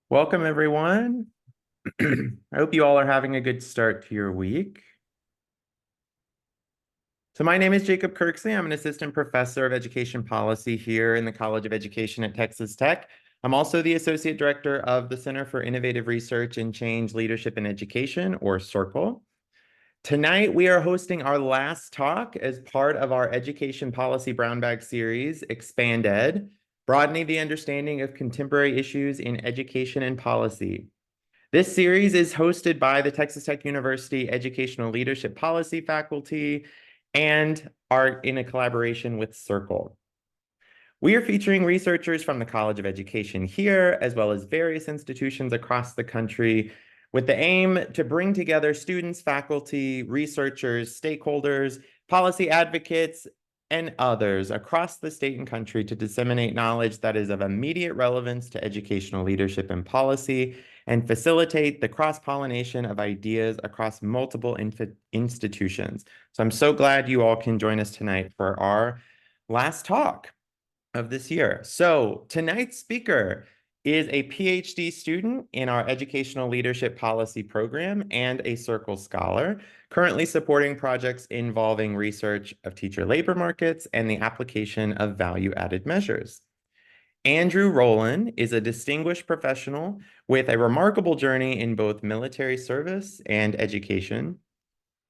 Welcome, everyone. I hope you all are having a good start to your week. So my name is Jacob Kirksley. I'm an assistant professor of education policy here in the College of Education at Texas Tech. I'm also the associate director of the Center for Innovative Research and Change Leadership in Education, or CIRCLE. Tonight, we are hosting our last talk as part of our education policy brown bag series, ExpandED, broadening the understanding of contemporary issues in education and policy. This series is hosted by the Texas Tech University Educational Leadership Policy faculty and are in a collaboration with CIRCLE. We are featuring researchers from the College of Education here, as well as various institutions across the country, with the aim to bring together students, faculty, researchers, stakeholders, policy advocates, and others across the state and country to disseminate knowledge that is of immediate relevance to educational leadership and policy and facilitate the cross-pollination of ideas across multiple institutions. So I'm so glad you all can join us tonight for our last talk of this year. So tonight's speaker is a PhD student in our Educational Leadership Policy program and a CIRCLE scholar, currently supporting projects involving research of teacher labor markets and the application of value-added measures. Andrew Roland is a distinguished professional with a remarkable journey in both military service and education.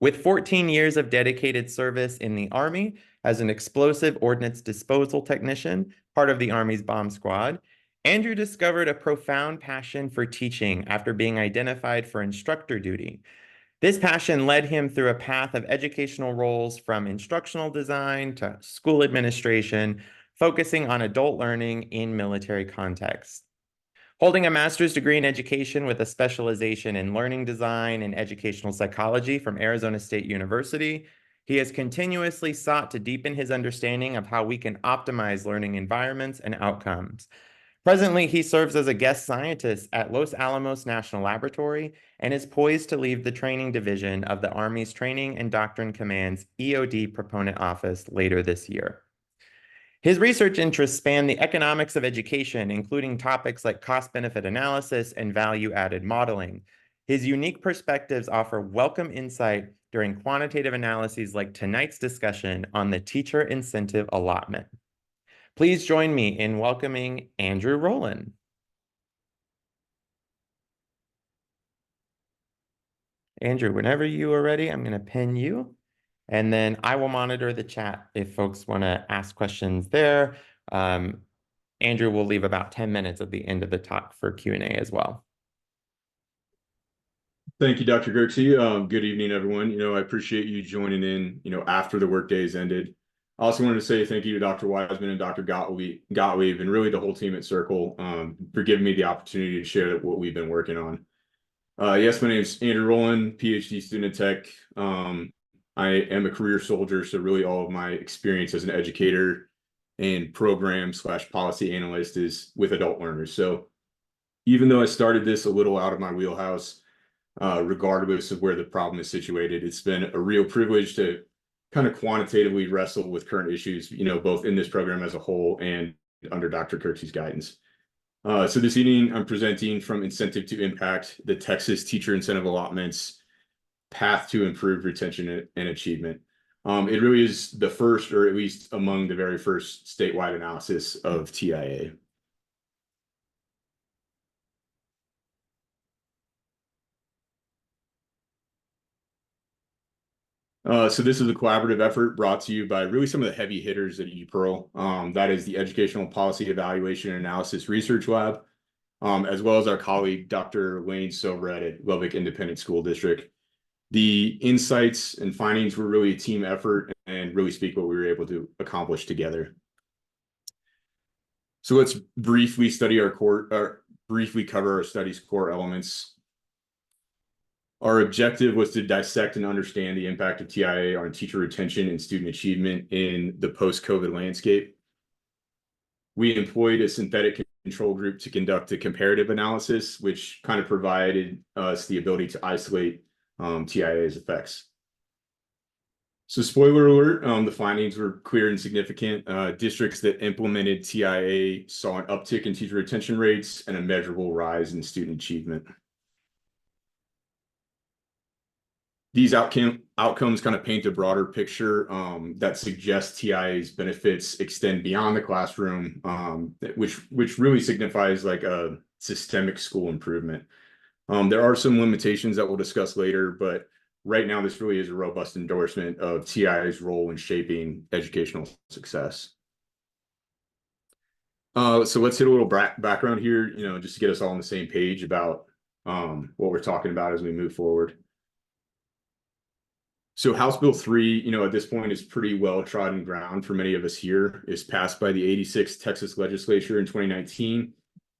With 14 years of dedicated service in the Army as an explosive ordnance disposal technician, part of the Army's bomb squad, Andrew discovered a profound passion for teaching after being identified for instructor duty. This passion led him through a path of educational roles from instructional design to school administration, focusing on adult learning in military contexts. Holding a master's degree in education with a specialization in learning design and educational psychology from Arizona State University, he has continuously sought to deepen his understanding of how we can optimize learning environments and outcomes. Presently, he serves as a guest scientist at Los Alamos National Laboratory and is poised to lead the training division of the Army's Training and Doctrine Command's EOD Proponent Office later this year. His research interests span the economics of education, including topics like cost-benefit analysis and value-added modeling. His unique perspectives offer welcome insight during quantitative analyses like tonight's discussion on the Teacher Incentive Allotment. Please join me in welcoming Andrew Roland. Andrew, whenever you are ready, I'm going to pin you, and then I will monitor the chat if folks want to ask questions there. Andrew will leave about 10 minutes at the end of the talk for Q&A as well. Thank you, Dr. Gertzy. Good evening, everyone. I appreciate you joining in, after the workday's ended. I also wanted to say thank you to Dr. Wiseman and Dr. Gottlieb, and really the whole team at CIRCLE for giving me the opportunity to share what we've been working on. Yes, my name is Andrew Roland, PhD student at Tech. I am a career soldier, so really all of my experience as an educator and program/policy analyst is with adult learners. So even though I started this a little out of my wheelhouse, regardless of where the problem is situated, it's been a real privilege to kind of quantitatively wrestle with current issues, both in this program as a whole and under Dr. Kirksey's guidance. So this evening, I'm presenting from Incentive to Impact, the Texas Teacher Incentive Allotment's Path to Improved Retention and Achievement. It really is the first, or at least among the very first statewide analysis of TIA. So this is a collaborative effort brought to you by really some of the heavy hitters at ePearl. That is the Educational Policy Evaluation and Analysis Research Lab, as well as our colleague, Dr. Lane Silverett at Lubbock Independent School District. The insights and findings were really a team effort and really speak what we were able to accomplish together. So let's briefly cover our study's core elements. Our objective was to dissect and understand the impact of TIA on teacher retention and student achievement in the post-COVID landscape. We employed a synthetic control group to conduct a comparative analysis, which kind of provided us the ability to isolate TIA's effects. So spoiler alert, the findings were clear and significant. Districts that implemented TIA saw an uptick in teacher retention rates and a measurable rise in student achievement. These outcomes kind of paint a broader picture that suggests TIA's benefits extend beyond the classroom, which really signifies like a systemic school improvement. There are some limitations that we'll discuss later, but right now this really is a robust endorsement of TIA's role in shaping educational success. So let's hit a little background here, just to get us all on the same page about what we're talking about as we move forward. So House Bill 3, at this point is pretty well trodden ground for many of us here. Is passed by the 86th Texas legislature in 2019,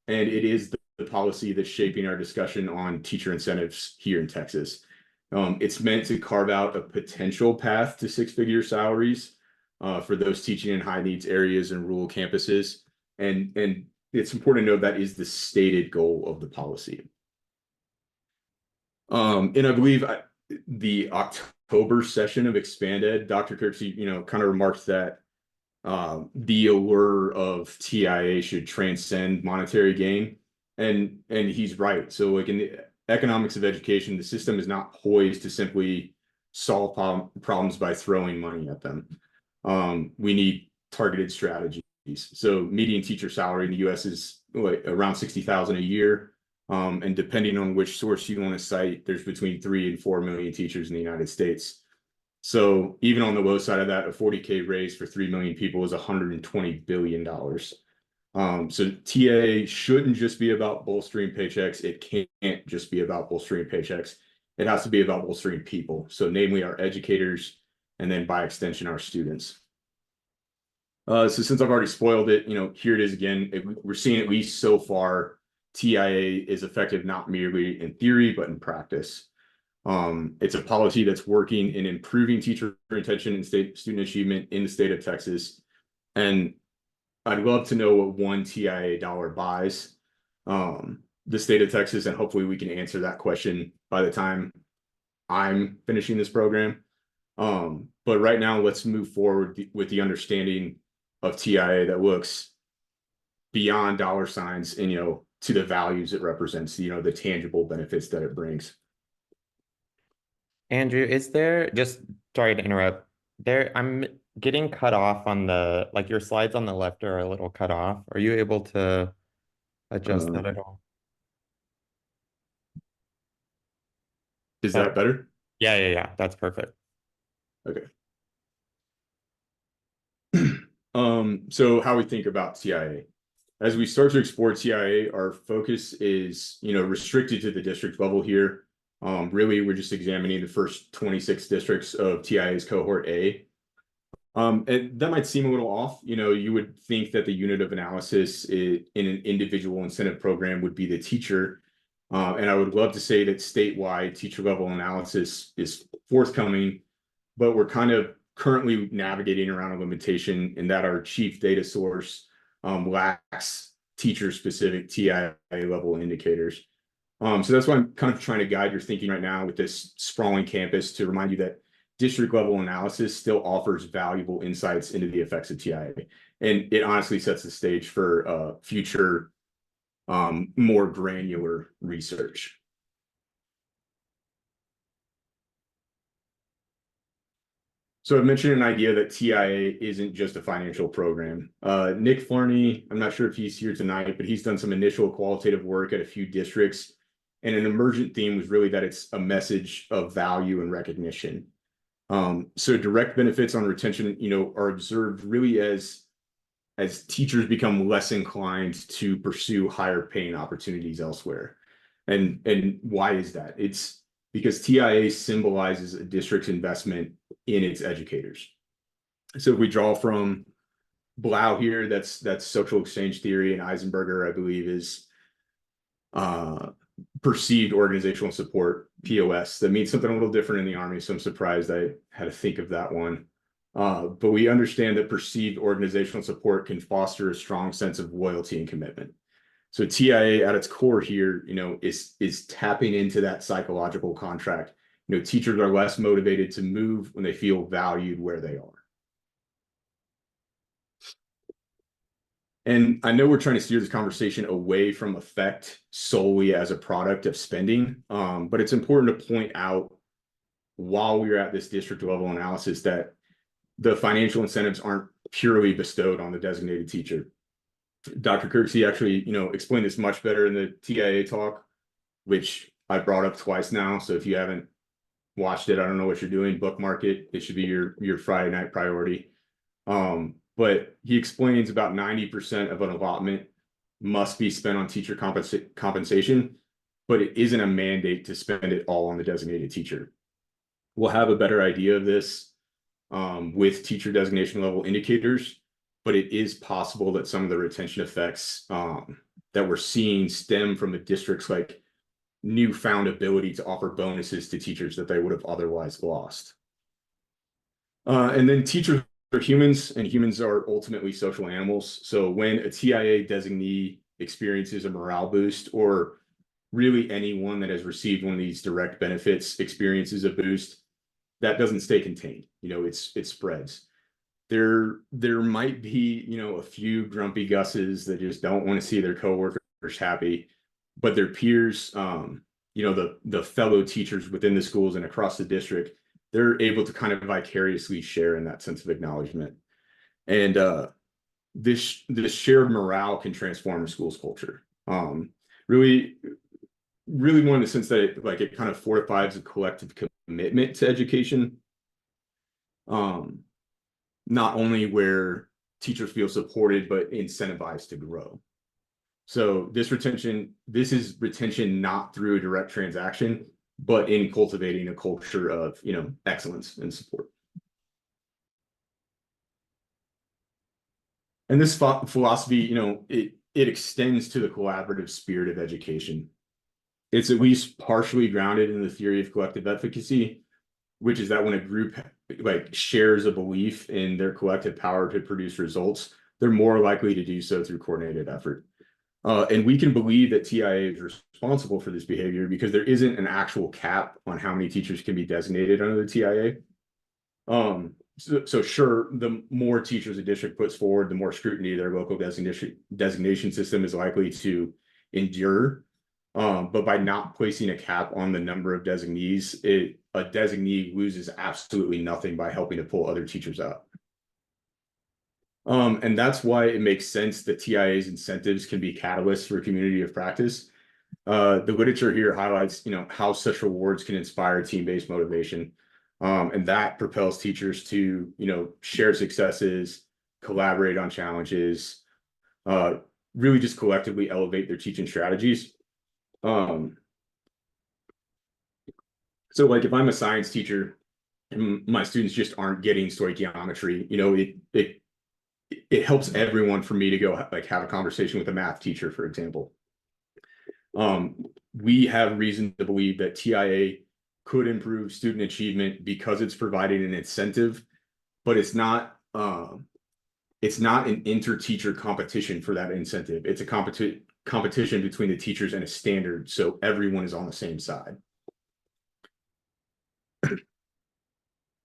and it is the policy that's shaping our discussion on teacher incentives here in Texas. It's meant to carve out a potential path to six-figure salaries for those teaching in high needs areas and rural campuses. And it's important to note that is the stated goal of the policy. And I believe the October session of ExpandED, Dr. Kirksey, kind of remarked that the allure of TIA should transcend monetary gain. And he's right. So like in the economics of education, the system is not poised to simply solve problems by throwing money at them. We need targeted strategies. So median teacher salary in the US is like around 60,000 a year. And depending on which source you want to cite, there's between 3 and 4 million teachers in the United States. So even on the low side of that, a 40K raise for 3 million people is $120 billion. So TA shouldn't just be about bolstering paychecks. It can't just be about bolstering paychecks. It has to be about bolstering people. So namely our educators, and then by extension, our students. So since I've already spoiled it, here it is again. We're seeing at least so far, TIA is effective not merely in theory, but in practice. It's a policy that's working in improving teacher retention and student achievement in the state of Texas. And I'd love to know what one TIA dollar buys the state of Texas, and hopefully we can answer that question by the time I'm finishing this program. But right now, let's move forward with the understanding of TIA that looks beyond dollar signs and, to the values it represents, the tangible benefits that it brings. Andrew, is there, just sorry to interrupt, I'm getting cut off on like your slides on the left are a little cut off. Are you able to adjust that at all? Is that better? Yeah. That's perfect. Okay. So how we think about TIA. As we start to explore TIA, our focus is, restricted to the district level here. Really, we're just examining the first 26 districts of TIA's cohort A. And that might seem a little off. You would think that the unit of analysis in an individual incentive program would be the teacher. And I would love to say that statewide teacher level analysis is forthcoming, but we're kind of currently navigating around a limitation in that our chief data source lacks teacher-specific TIA level indicators. So that's why I'm kind of trying to guide your thinking right now with this sprawling campus to remind you that district level analysis still offers valuable insights into the effects of TIA. And it honestly sets the stage for future more granular research. So I've mentioned an idea that TIA isn't just a financial program. Nick Flarney, I'm not sure if he's here tonight, but he's done some initial qualitative work at a few districts. And an emergent theme was really that it's a message of value and recognition. So direct benefits on retention, are observed really as teachers become less inclined to pursue higher paying opportunities elsewhere. And why is that? It's because TIA symbolizes a district's investment in its educators. So if we draw from Blau here, that's social exchange theory, and Eisenberger, I believe, is perceived organizational support, POS. That means something a little different in the Army, so I'm surprised I had to think of that one. But we understand that perceived organizational support can foster a strong sense of loyalty and commitment. So TIA at its core here, is tapping into that psychological contract teachers are less motivated to move when they feel valued where they are. And I know we're trying to steer this conversation away from effect solely as a product of spending, but it's important to point out while we're at this district level analysis that the financial incentives aren't purely bestowed on the designated teacher. Dr. Kirksey actually, explained this much better in the TIA talk, which I brought up twice now. So if you haven't watched it, I don't know what you're doing, bookmark it. It should be your Friday night priority. But he explains about 90% of an allotment must be spent on teacher compensation, but it isn't a mandate to spend it all on the designated teacher. We'll have a better idea of this with teacher designation level indicators, but it is possible that some of the retention effects that we're seeing stem from the district's like newfound ability to offer bonuses to teachers that they would have otherwise lost. And then teachers are humans, and humans are ultimately social animals. So when a TIA designee experiences a morale boost, or really anyone that has received one of these direct benefits experiences a boost, that doesn't stay contained. It spreads. There might be, a few grumpy Gusses that just don't want to see their coworkers happy, but their peers, the fellow teachers within the schools and across the district, they're able to kind of vicariously share in that sense of acknowledgement. And this shared morale can transform a school's culture. Really more in the sense that it kind of fortifies a collective commitment to education. Not only where teachers feel supported, but incentivized to grow. So this is retention not through a direct transaction, but in cultivating a culture of, excellence and support. And this philosophy, it extends to the collaborative spirit of education. It's at least partially grounded in the theory of collective efficacy, which is that when a group shares a belief in their collective power to produce results, they're more likely to do so through coordinated effort. And we can believe that TIA is responsible for this behavior because there isn't an actual cap on how many teachers can be designated under the TIA. So sure, the more teachers a district puts forward, the more scrutiny their local designation system is likely to endure. But by not placing a cap on the number of designees, a designee loses absolutely nothing by helping to pull other teachers out. And that's why it makes sense that TIA's incentives can be catalysts for a community of practice. The literature here highlights, how such rewards can inspire team-based motivation. And that propels teachers to, share successes, collaborate on challenges, really just collectively elevate their teaching strategies. So if I'm a science teacher and my students just aren't getting stoichiometry, it helps everyone for me to go have a conversation with a math teacher, for example. We have reason to believe that TIA could improve student achievement because it's providing an incentive, but it's not an inter-teacher competition for that incentive. It's a competition between the teachers and a standard, so everyone is on the same side.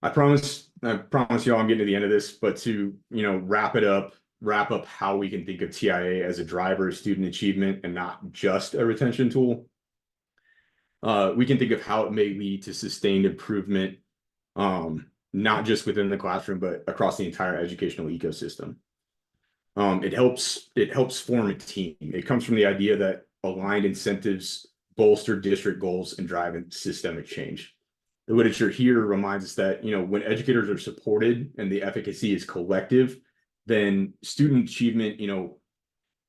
I promise y'all I'm getting to the end of this, but to wrap up how we can think of TIA as a driver of student achievement and not just a retention tool. We can think of how it may lead to sustained improvement, not just within the classroom, but across the entire educational ecosystem. It helps form a team. It comes from the idea that aligned incentives bolster district goals and drive systemic change. The literature here reminds us that, when educators are supported and the efficacy is collective, then student achievement,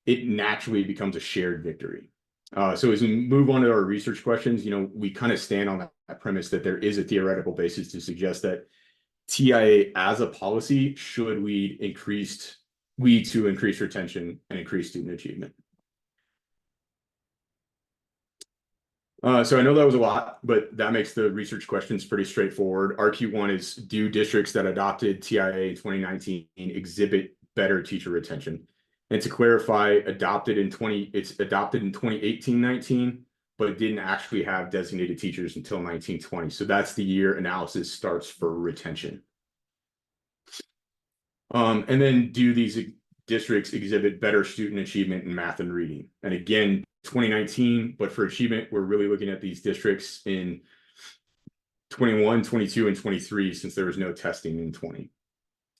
it naturally becomes a shared victory. So as we move on to our research questions, we kind of stand on that premise that there is a theoretical basis to suggest that TIA as a policy should lead to increased retention and increased student achievement. So I know that was a lot, but that makes the research questions pretty straightforward. RQ1 is, do districts that adopted TIA in 2019 exhibit better teacher retention? And to clarify, it's adopted in 2018-19, but didn't actually have designated teachers until 1920. So that's the year analysis starts for retention. And then do these districts exhibit better student achievement in math and reading? And again, 2019, but for achievement, we're really looking at these districts in 21, 22, and 23, since there was no testing in 20.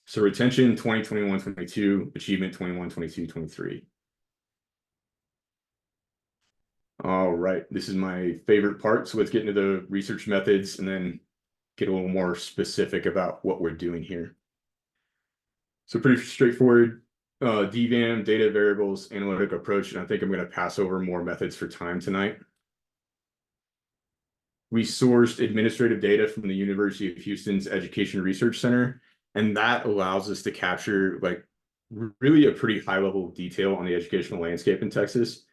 So retention 20, 21, 22, achievement 21, 22, 23. All right, this is my favorite part. So let's get into the research methods and then get a little more specific about what we're doing here. So pretty straightforward, DVAM, data variables, analytic approach, and I think I'm going to pass over more methods for time tonight. We sourced administrative data from the University of Houston's Education Research Center, and that allows us to capture like really a pretty high level of detail on the educational landscape in Texas.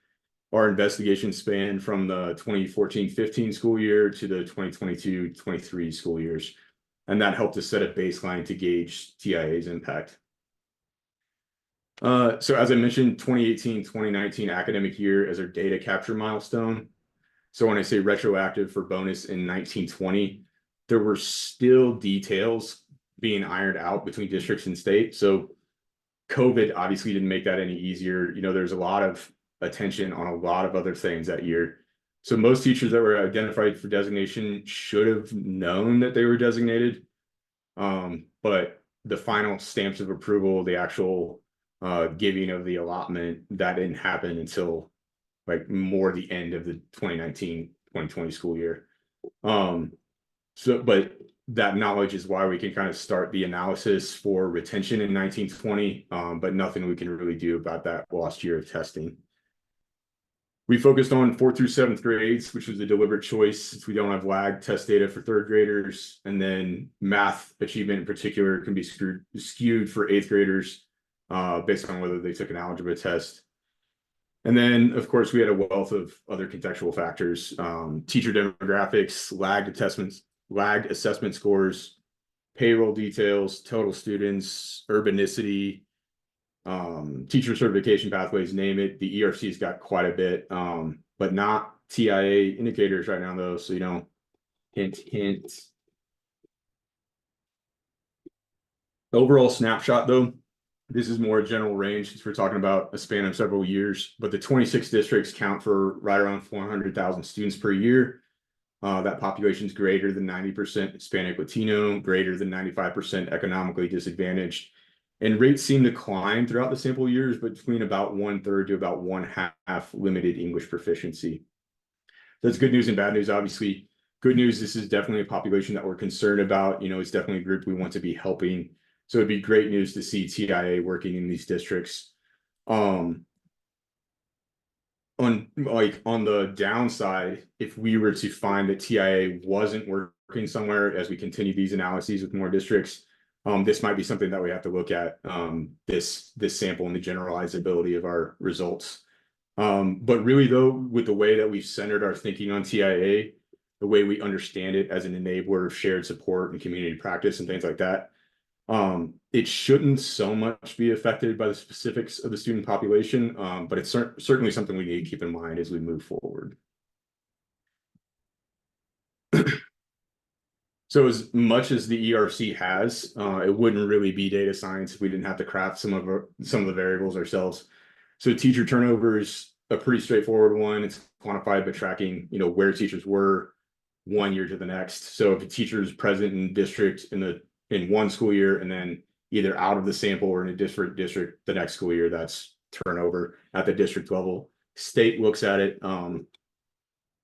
Our investigation spanned from the 2014-15 school year to the 2022-23 school years, and that helped us set a baseline to gauge TIA's impact. So as I mentioned, 2018-2019 academic year as our data capture milestone. So when I say retroactive for bonus in 1920, there were still details being ironed out between districts and state. So COVID obviously didn't make that any easier. You know, there's a lot of attention on a lot of other things that year. So most teachers that were identified for designation should have known that they were designated. But the final stamps of approval, the actual giving of the allotment, that didn't happen until like more the end of the 2019-2020 school year. But that knowledge is why we can kind of start the analysis for retention in 1920, but nothing we can really do about that lost year of testing. We focused on 4th through 7th grades, which was a deliberate choice since we don't have lag test data for 3rd graders. And then math achievement in particular can be skewed for 8th graders based on whether they took an algebra test. And then, of course, we had a wealth of other contextual factors, teacher demographics, lagged assessment scores, payroll details, total students, urbanicity, teacher certification pathways, name it. The ERC's got quite a bit, but not TIA indicators right now, though. So, you know, hint, hint. Overall snapshot, though, this is more a general range since we're talking about a span of several years, but the 26 districts count for right around 400,000 students per year. That population is greater than 90% Hispanic Latino, greater than 95% economically disadvantaged. And rates seem to climb throughout the sample years, between about 1/3 to about 1/2 limited English proficiency. That's good news and bad news, obviously. Good news, this is definitely a population that we're concerned about. You know, it's definitely a group we want to be helping. So it'd be great news to see TIA working in these districts. On the downside, if we were to find that TIA wasn't working somewhere as we continue these analyses with more districts, this might be something that we have to look at, this sample and the generalizability of our results. But really, though, with the way that we've centered our thinking on TIA, the way we understand it as an enabler of shared support and community practice and things like that, it shouldn't so much be affected by the specifics of the student population, but it's certainly something we need to keep in mind as we move forward. So as much as the ERC has, it wouldn't really be data science if we didn't have to craft some of the variables ourselves. So teacher turnover is a pretty straightforward one. It's quantified by tracking, you know, where teachers were 1 year to the next. So if a teacher is present in district in one school year and then either out of the sample or in a different district the next school year, that's turnover at the district level. State looks at it.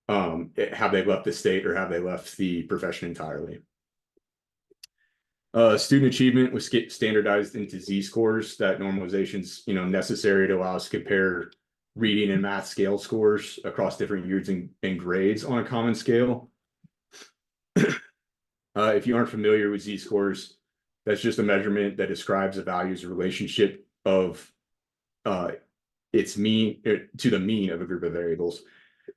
Have they left the state or have they left the profession entirely? Student achievement was standardized into Z-scores. That normalization's, you know, necessary to allow us to compare reading and math scale scores across different years and grades on a common scale. If you aren't familiar with Z-scores, that's just a measurement that describes a value's relationship of its mean to the mean of a group of variables.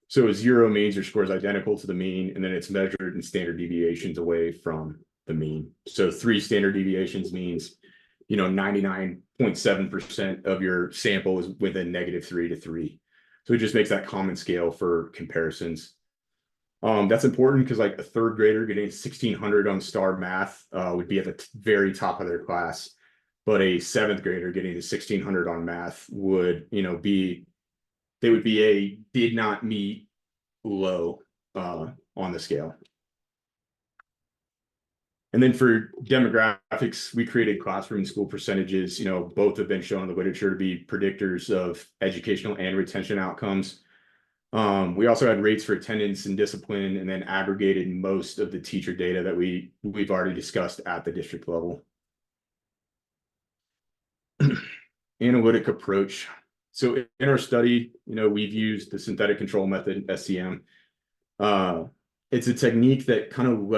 So a 0 means your score is identical to the mean, and then it's measured in standard deviations away from the mean. So 3 standard deviations means, you know, 99.7% of your sample is within -3 to 3. So it just makes that common scale for comparisons. That's important because like a third grader getting 1600 on STAR math would be at the very top of their class, but a seventh grader getting to 1600 on math would, they would be a did not meet low on the scale. And then for demographics, we created classroom school percentages. Both have been shown in the literature to be predictors of educational and retention outcomes. We also had rates for attendance and discipline, and then aggregated most of the teacher data that we've already discussed at the district level. Analytic approach. So in our study, we've used the synthetic control method, SCM. It's a technique that kind of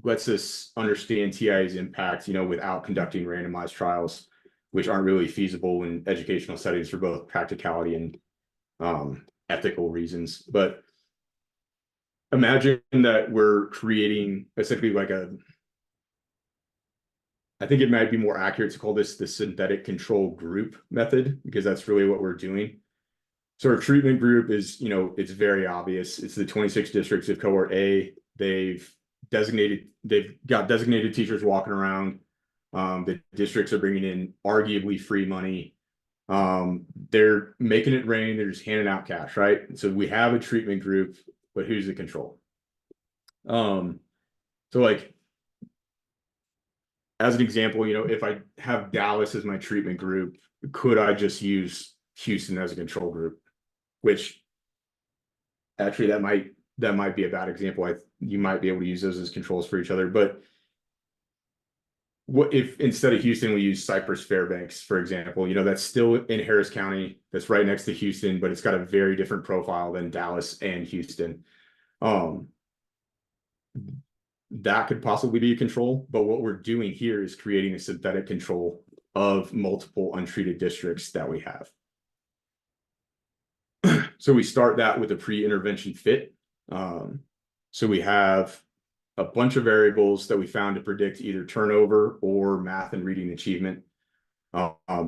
lets us understand TI's impact, without conducting randomized trials, which aren't really feasible in educational settings for both practicality and ethical reasons. But imagine that we're creating essentially I think it might be more accurate to call this the synthetic control group method, because that's really what we're doing. So our treatment group is, it's very obvious. It's the 26 districts of cohort A. They've got designated teachers walking around. The districts are bringing in arguably free money. They're making it rain. They're just handing out cash, right? So we have a treatment group, but who's the control? So like, as an example, if I have Dallas as my treatment group, could I just use Houston as a control group? Which actually that might be a bad example. You might be able to use those as controls for each other, but what if instead of Houston we use Cypress Fairbanks, for example? That's still in Harris County, that's right next to Houston, but it's got a very different profile than Dallas and Houston. That could possibly be a control, but what we're doing here is creating a synthetic control of multiple untreated districts that we have. So we start that with a pre-intervention fit. So we have a bunch of variables that we found to predict either turnover or math and reading achievement.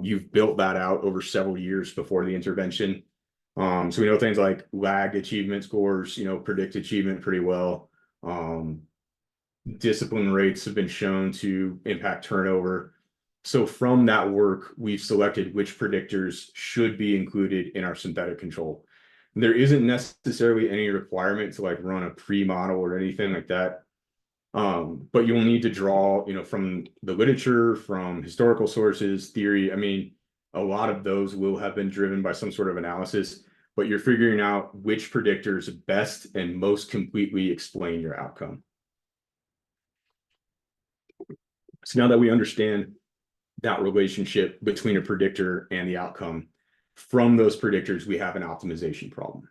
You've built that out over several years before the intervention. So we know things like lag achievement scores, predict achievement pretty well. Discipline rates have been shown to impact turnover. So from that work, we've selected which predictors should be included in our synthetic control. There isn't necessarily any requirement to like run a pre-model or anything like that. But you'll need to draw, from the literature, from historical sources, theory. I mean, a lot of those will have been driven by some sort of analysis, but you're figuring out which predictors best and most completely explain your outcome. So now that we understand that relationship between a predictor and the outcome, from those predictors, we have an optimization problem.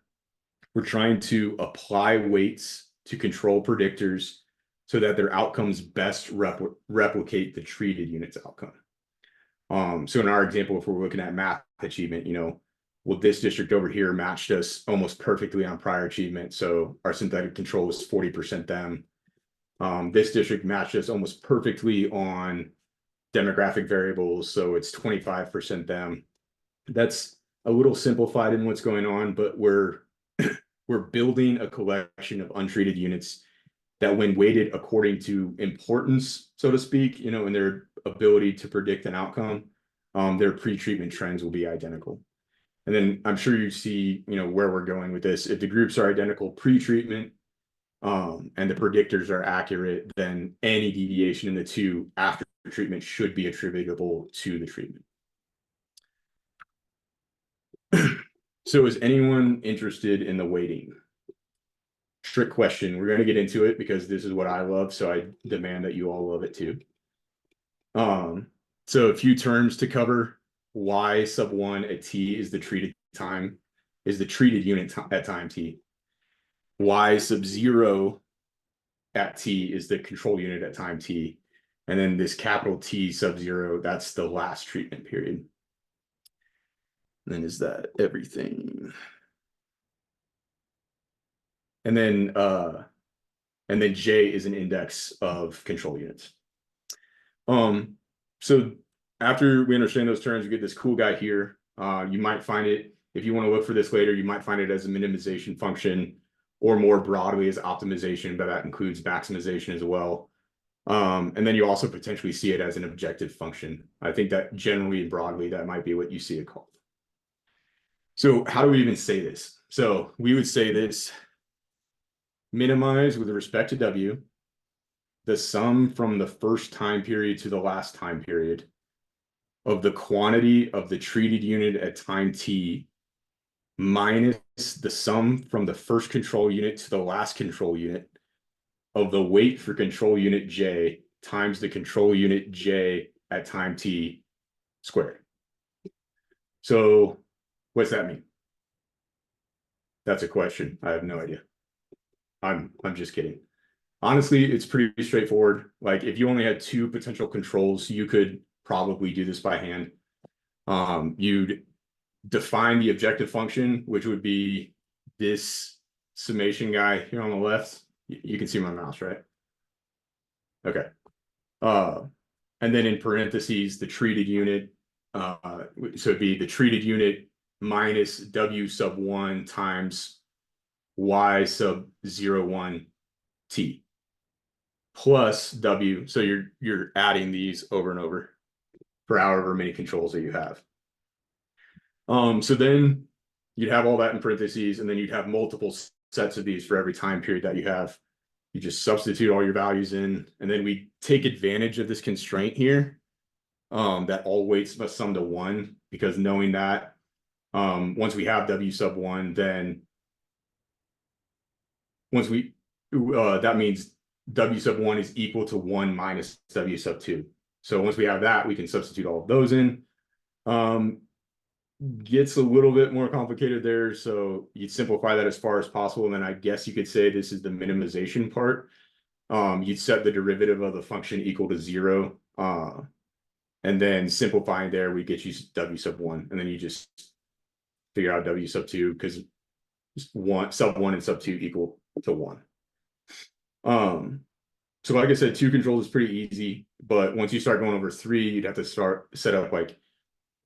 We're trying to apply weights to control predictors so that their outcomes best replicate the treated unit's outcome. So in our example, if we're looking at math achievement, well, this district over here matched us almost perfectly on prior achievement. So our synthetic control is 40% them. This district matched us almost perfectly on demographic variables, so it's 25% them. That's a little simplified in what's going on, but we're building a collection of untreated units that, when weighted according to importance, so to speak, and their ability to predict an outcome, their pre-treatment trends will be identical. And then I'm sure you see, where we're going with this. If the groups are identical pre-treatment, and the predictors are accurate, then any deviation in the two after treatment should be attributable to the treatment. So is anyone interested in the weighting? Trick question. We're going to get into it because this is what I love, so I demand that you all love it too. So a few terms to cover. Y sub 1 at t is the treated unit at time t. Y sub 0 at t is the control unit at time t. And then this capital T sub 0, that's the last treatment period. And then is that everything? And then J is an index of control units. So after we understand those terms, we get this cool guy here. You might find it If you want to look for this later, you might find it as a minimization function, or more broadly as optimization, but that includes maximization as well. And then you also potentially see it as an objective function. I think that generally and broadly, that might be what you see it called. So how do we even say this? So we would say this: minimize with respect to W, the sum from the first time period to the last time period of the quantity of the treated unit at time t minus the sum from the first control unit to the last control unit of the weight for control unit J times the control unit J at time t squared. So what's that mean? That's a question. I have no idea. I'm just kidding. Honestly, it's pretty straightforward. Like if you only had two potential controls, you could probably do this by hand. You'd define the objective function, which would be this summation guy here on the left. You can see my mouse, right? Okay. And then in parentheses, the treated unit. So it'd be the treated unit minus W sub 1 times Y sub 0, 1 T plus W. So you're adding these over and over for however many controls that you have. So then you'd have all that in parentheses, and then you'd have multiple sets of these for every time period that you have. You just substitute all your values in, and then we take advantage of this constraint here, that all weights must sum to 1, because knowing that, once we have W sub 1, then once we, that means W sub 1 is equal to 1 minus W sub 2. So once we have that, we can substitute all of those in. Gets a little bit more complicated there, so you'd simplify that as far as possible, and then I guess you could say this is the minimization part. You'd set the derivative of the function equal to 0, and then simplifying there, we get you W sub 1, and then you just figure out W sub 2, because sub 1 and sub 2 equal to 1. So like I said, 2 controls is pretty easy, but once you start going over 3, you'd have to start set up like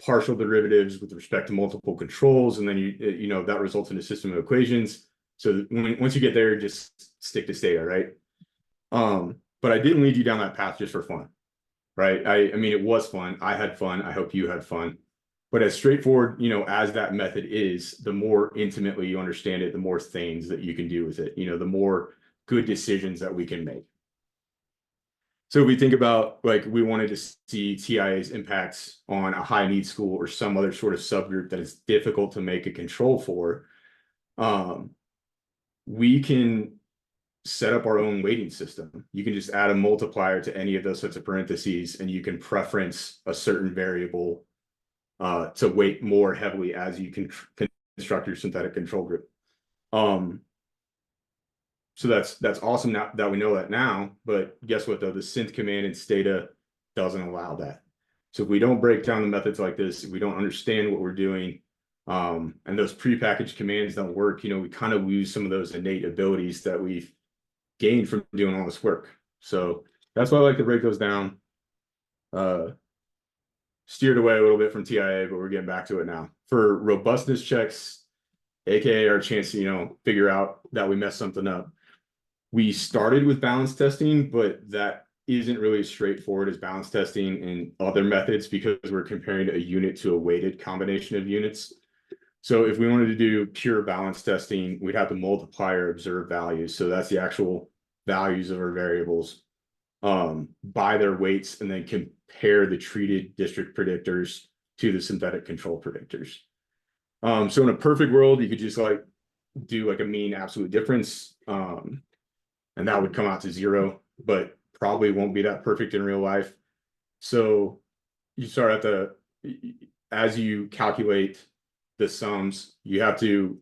partial derivatives with respect to multiple controls, and then you know that results in a system of equations. So once you get there, just stick to stata, right? But I didn't lead you down that path just for fun, right? I mean, it was fun. I had fun. I hope you had fun. But as straightforward, as that method is, the more intimately you understand it, the more things that you can do with it. The more good decisions that we can make. So if we think about, like, we wanted to see TIA's impacts on a high need school or some other sort of subgroup that is difficult to make a control for, we can set up our own weighting system. You can just add a multiplier to any of those sorts of parentheses, and you can preference a certain variable to weight more heavily as you can construct your synthetic control group. So that's awesome now that we know that now, but guess what though? The synth command in stata doesn't allow that. So if we don't break down the methods like this, if we don't understand what we're doing, and those prepackaged commands don't work, we kind of lose some of those innate abilities that we've gained from doing all this work. So that's why I like to break those down. Steered away a little bit from TIA, but we're getting back to it now. For robustness checks, aka our chance to, figure out that we messed something up. We started with balance testing, but that isn't really as straightforward as balance testing in other methods, because we're comparing a unit to a weighted combination of units. So if we wanted to do pure balance testing, we'd have to multiply our observed values. So that's the actual values of our variables by their weights, and then compare the treated district predictors to the synthetic control predictors. So in a perfect world, you could just do like a mean absolute difference. And that would come out to 0, but probably won't be that perfect in real life. So you start as you calculate the sums, you have to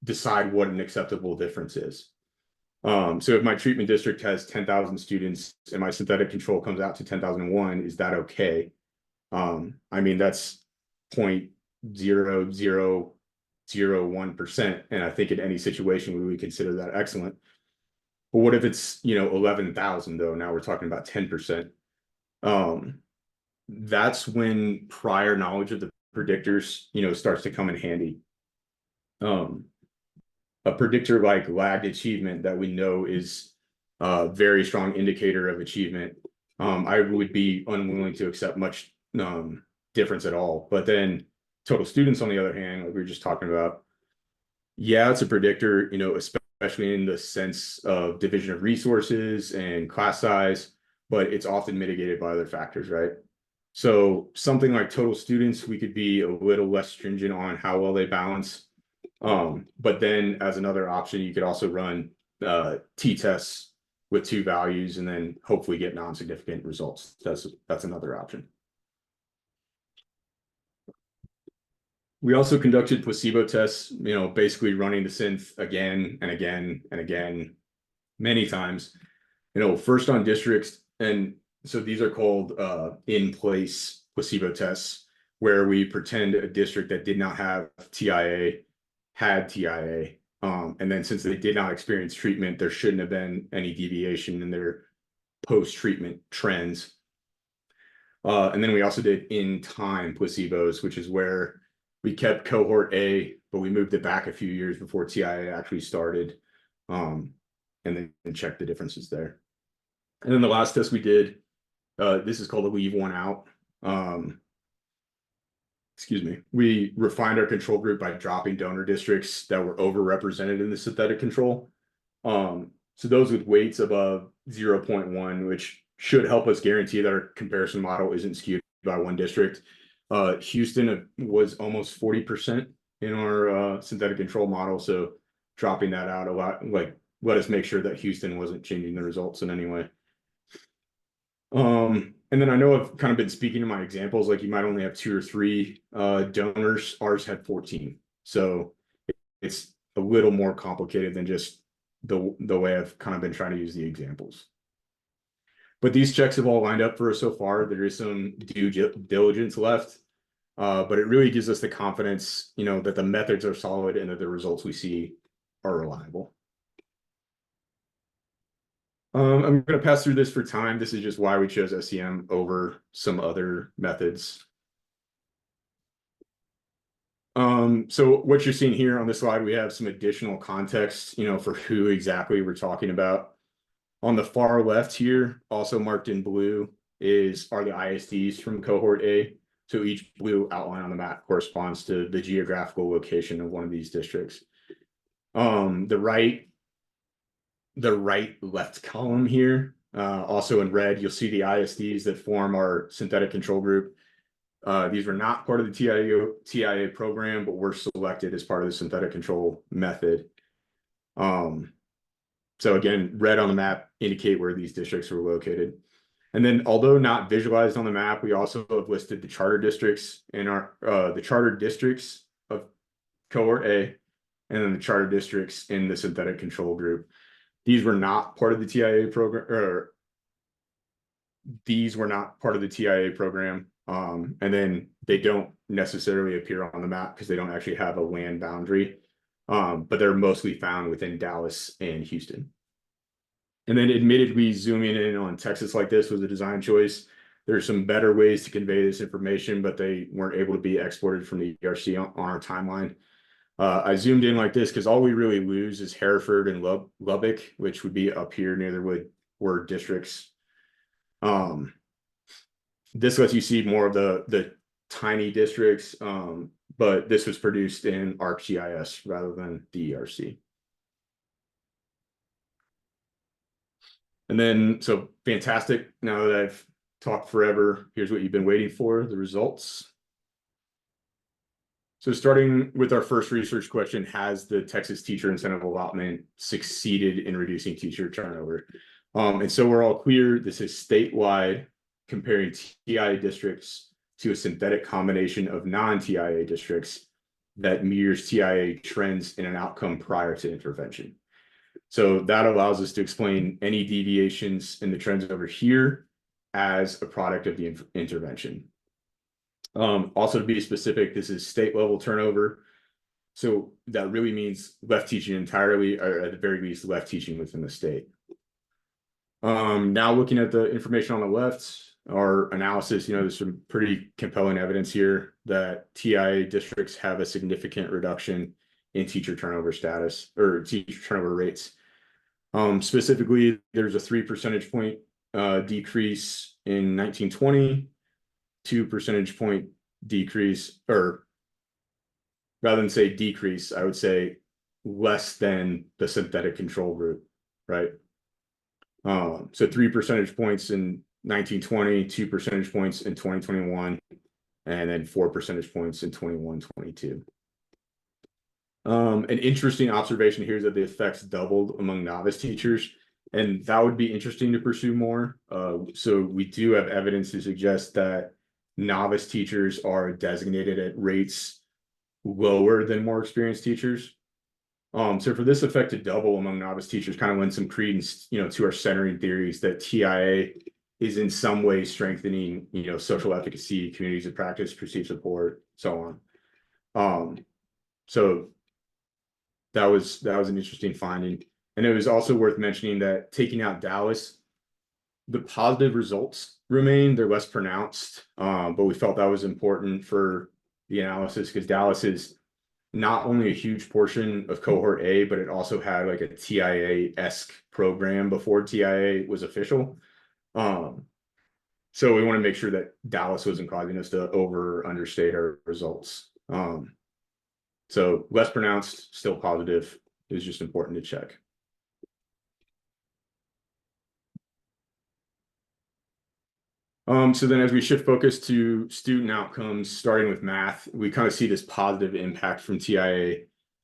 decide what an acceptable difference is. So if my treatment district has 10,000 students and my synthetic control comes out to 10,001, is that okay? I mean, that's 0.0001%. And I think in any situation, we would consider that excellent. But what if it's, 11,000 though? Now we're talking about 10%. That's when prior knowledge of the predictors, starts to come in handy. a predictor like lagged achievement that we know is a very strong indicator of achievement, I would be unwilling to accept much difference at all. But then total students, on the other hand, like we were just talking about, yeah, it's a predictor, especially in the sense of division of resources and class size, but it's often mitigated by other factors, right? So something like total students, we could be a little less stringent on how well they balance. But then as another option, you could also run t-tests with two values and then hopefully get non-significant results. That's another option. We also conducted placebo tests, basically running the synth again and again and again, many times, first on districts. And so these are called in-place placebo tests, where we pretend a district that did not have TIA had TIA. And then since they did not experience treatment, there shouldn't have been any deviation in their post-treatment trends. And then we also did in-time placebos, which is where we kept cohort A, but we moved it back a few years before TIA actually started, and then checked the differences there. And then the last test we did, this is called a leave one out. Excuse me. We refined our control group by dropping donor districts that were overrepresented in the synthetic control. So those with weights above 0.1, which should help us guarantee that our comparison model isn't skewed by one district. Houston was almost 40% in our synthetic control model. So dropping that out a lot, let us make sure that Houston wasn't changing the results in any way. And then I know I've kind of been speaking to my examples, like you might only have 2 or 3 donors. Ours had 14. So it's a little more complicated than just the way I've kind of been trying to use the examples. But these checks have all lined up for us so far. There is some due diligence left, but it really gives us the confidence, that the methods are solid and that the results we see are reliable. I'm going to pass through this for time. This is just why we chose SEM over some other methods. So what you're seeing here on this slide, we have some additional context, for who exactly we're talking about. On the far left here, also marked in blue, are the ISDs from cohort A. So each blue outline on the map corresponds to the geographical location of one of these districts. The right left column here, also in red, you'll see the ISDs that form our synthetic control group. These were not part of the TIA program, but were selected as part of the synthetic control method. So again, red on the map indicate where these districts were located. And then, although not visualized on the map, we also have listed the charter districts in the charter districts of cohort A, and then the charter districts in the synthetic control group. These were not part of the TIA program, or these were not part of the TIA program. And then they don't necessarily appear on the map because they don't actually have a land boundary. But they're mostly found within Dallas and Houston. And then admittedly, zooming in on Texas like this was a design choice. There's some better ways to convey this information, but they weren't able to be exported from the ERC on our timeline. I zoomed in like this because all we really lose is Hereford and Lubbock, which would be up here near the word districts. This lets you see more of the tiny districts, but this was produced in ArcGIS rather than the ERC. And then, so fantastic. Now that I've talked forever, here's what you've been waiting for, the results. So starting with our first research question, has the Texas Teacher Incentive Allotment succeeded in reducing teacher turnover? And so we're all clear, this is statewide, comparing TIA districts to a synthetic combination of non-TIA districts that mirrors TIA trends in an outcome prior to intervention. So that allows us to explain any deviations in the trends over here as a product of the intervention. Also, to be specific, this is state level turnover. So that really means left teaching entirely, or at the very least, left teaching within the state. Now looking at the information on the left, our analysis, there's some pretty compelling evidence here that TIA districts have a significant reduction in teacher turnover status or teacher turnover rates. Specifically, there's a 3 percentage point decrease in 1920, 2 percentage point decrease, or rather than say decrease, I would say less than the synthetic control group, right? So 3 percentage points in 1920, 2 percentage points in 2021, and then 4 percentage points in 21-22. An interesting observation here is that the effects doubled among novice teachers, and that would be interesting to pursue more. So we do have evidence to suggest that novice teachers are designated at rates lower than more experienced teachers. So for this effect to double among novice teachers kind of lends some credence, to our centering theories that TIA is in some way strengthening, social efficacy, communities of practice, perceived support, so on. So that was an interesting finding. And it was also worth mentioning that taking out Dallas, the positive results remain, they're less pronounced, but we felt that was important for the analysis because Dallas is not only a huge portion of cohort A, but it also had like a TIA-esque program before TIA was official. So we want to make sure that Dallas wasn't causing us to understate our results. So less pronounced, still positive is just important to check. So then as we shift focus to student outcomes, starting with math, we kind of see this positive impact from TIA.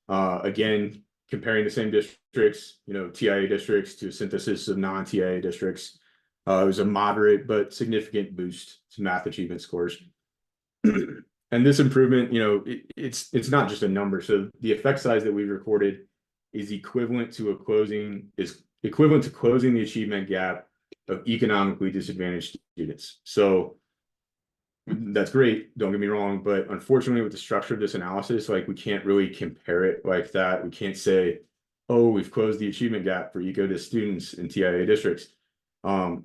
Again, comparing the same districts, TIA districts to a synthesis of non-TIA districts. It was a moderate but significant boost to math achievement scores. And this improvement, it's not just a number. So the effect size that we recorded is equivalent to closing the achievement gap of economically disadvantaged students. So that's great, don't get me wrong, but unfortunately with the structure of this analysis, like we can't really compare it like that. We can't say, oh, we've closed the achievement gap for eco-dis students in TIA districts.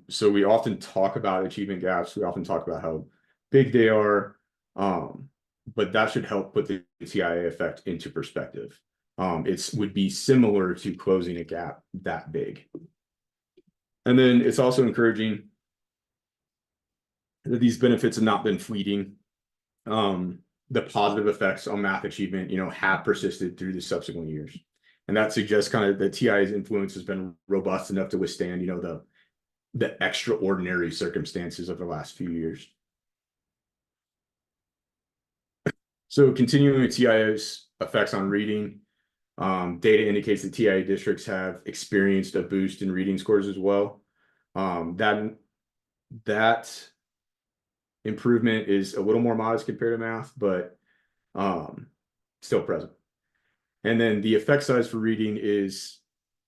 So we often talk about achievement gaps. We often talk about how big they are, but that should help put the TIA effect into perspective. It would be similar to closing a gap that big. And then it's also encouraging that these benefits have not been fleeting. The positive effects on math achievement, have persisted through the subsequent years. And that suggests kind of that TIA's influence has been robust enough to withstand, the extraordinary circumstances of the last few years. So continuing with TIA's effects on reading, data indicates that TIA districts have experienced a boost in reading scores as well. That improvement is a little more modest compared to math, but still present. And then the effect size for reading is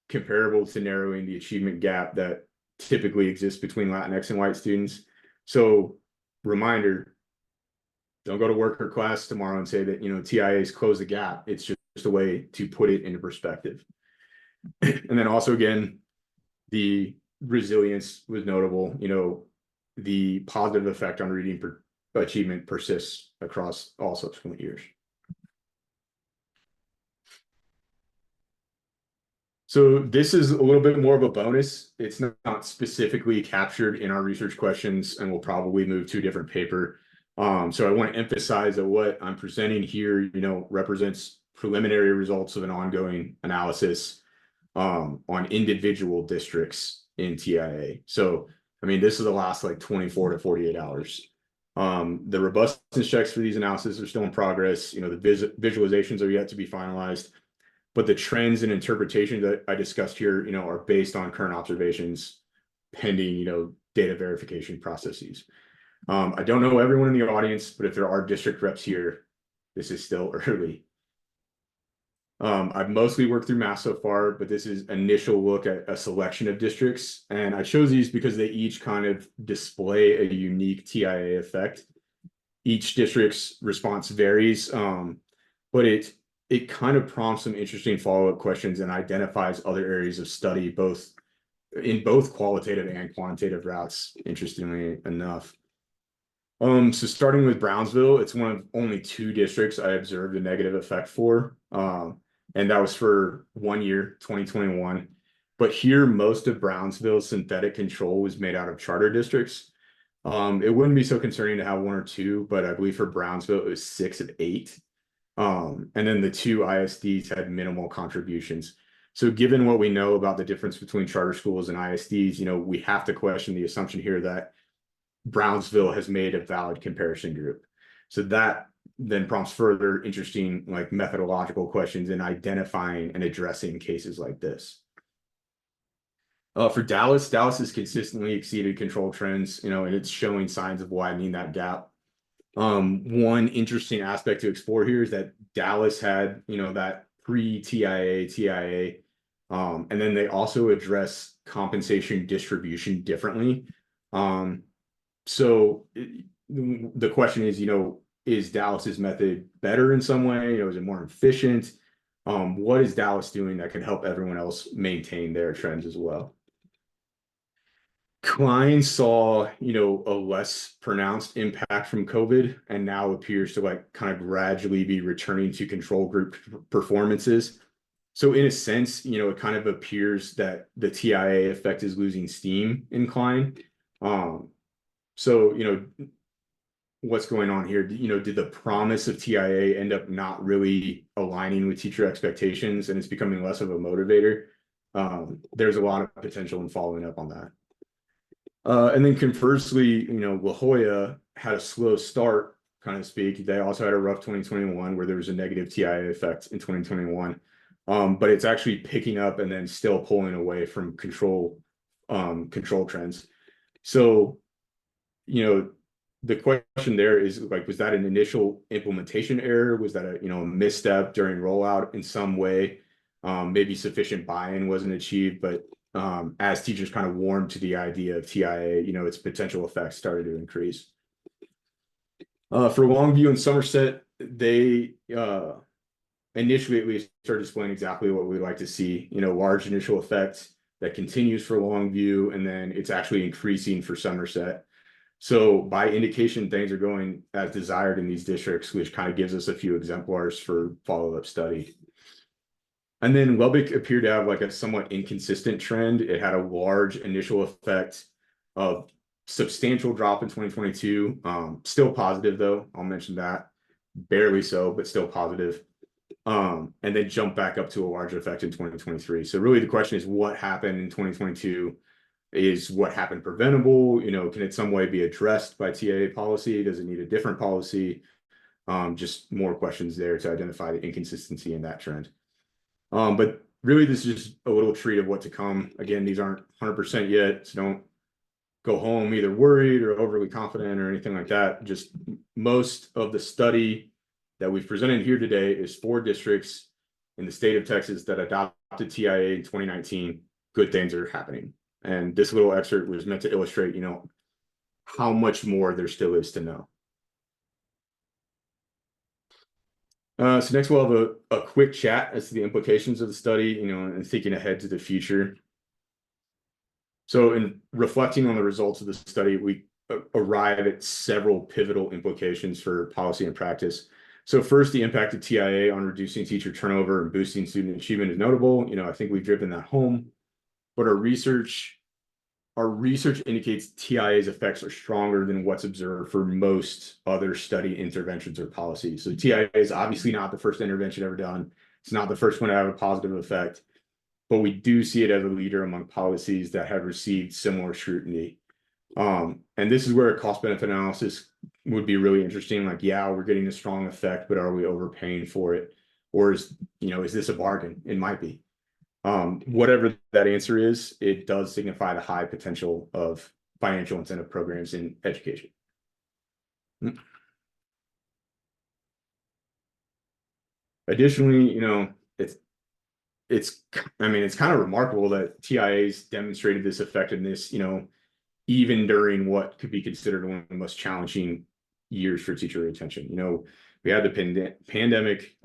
comparable to narrowing the achievement gap that typically exists between Latinx and white students. So reminder, don't go to work or class tomorrow and say that, TIAs close the gap. It's just a way to put it into perspective. And then also, again, the resilience was notable. The positive effect on reading achievement persists across all subsequent years. So this is a little bit more of a bonus. It's not specifically captured in our research questions, and we'll probably move to a different paper. So I want to emphasize that what I'm presenting here, represents preliminary results of an ongoing analysis on individual districts in TIA. So, this is the last 24 to 48 hours. The robustness checks for these analyses are still in progress. The visualizations are yet to be finalized, but the trends and interpretations that I discussed here, are based on current observations pending, data verification processes. I don't know everyone in the audience, but if there are district reps here, this is still early. I've mostly worked through math so far, but this is initial look at a selection of districts. And I chose these because they each kind of display a unique TIA effect. Each district's response varies, but it kind of prompts some interesting follow-up questions and identifies other areas of study, both qualitative and quantitative routes, interestingly enough. So starting with Brownsville, it's one of only 2 districts I observed a negative effect for. and that was for 1 year, 2021. But here, most of Brownsville's synthetic control was made out of charter districts. It wouldn't be so concerning to have 1 or 2, but I believe for Brownsville, it was 6 of 8. And then the 2 ISDs had minimal contributions. So given what we know about the difference between charter schools and ISDs, we have to question the assumption here that Brownsville has made a valid comparison group. So that then prompts further interesting methodological questions in identifying and addressing cases like this. For Dallas has consistently exceeded control trends, and it's showing signs of widening that gap. One interesting aspect to explore here is that Dallas had, that pre-TIA, TIA, and then they also address compensation distribution differently. So the question is Dallas's method better in some way? Is it more efficient? What is Dallas doing that can help everyone else maintain their trends as well? Klein saw, a less pronounced impact from COVID and now appears to kind of gradually be returning to control group performances. So in a sense, it kind of appears that the TIA effect is losing steam in Klein. So, what's going on here? Did the promise of TIA end up not really aligning with teacher expectations and it's becoming less of a motivator? There's a lot of potential in following up on that. And then conversely, La Jolla had a slow start, kind of speak. They also had a rough 2021 where there was a negative TIA effect in 2021. But it's actually picking up and then still pulling away from control trends. So, the question there is was that an initial implementation error? Was that a misstep during rollout in some way? Maybe sufficient buy-in wasn't achieved, but as teachers kind of warmed to the idea of TIA, its potential effects started to increase. For Longview and Somerset, they initially at least started displaying exactly what we'd like to see, large initial effect that continues for Longview, and then it's actually increasing for Somerset. So by indication, things are going as desired in these districts, which kind of gives us a few exemplars for follow-up study. And then Lubbock appeared to have a somewhat inconsistent trend. It had a large initial effect of substantial drop in 2022. Still positive though, I'll mention that. Barely so, but still positive. And then jump back up to a larger effect in 2023. So really the question is what happened in 2022? Is what happened preventable? Can it some way be addressed by TIA policy? Does it need a different policy? Just more questions there to identify the inconsistency in that trend. But really, this is just a little treat of what to come. Again, these aren't 100% yet, so don't go home either worried or overly confident or anything like that. Just most of the study that we've presented here today is 4 districts in the state of Texas that adopted TIA in 2019. Good things are happening. And this little excerpt was meant to illustrate, how much more there still is to know. So next we'll have a quick chat as to the implications of the study, and thinking ahead to the future. So in reflecting on the results of the study, we arrive at several pivotal implications for policy and practice. So first, the impact of TIA on reducing teacher turnover and boosting student achievement is notable. I think we've driven that home, but our research indicates TIA's effects are stronger than what's observed for most other study interventions or policies. So TIA is obviously not the first intervention ever done. It's not the first one to have a positive effect, but we do see it as a leader among policies that have received similar scrutiny. And this is where a cost-benefit analysis would be really interesting. Yeah, we're getting a strong effect, but are we overpaying for it? Or is this a bargain? It might be. Whatever that answer is, it does signify the high potential of financial incentive programs in education. Additionally, it's kind of remarkable that TIAs demonstrated this effectiveness, even during what could be considered one of the most challenging years for teacher retention. We had the pandemic,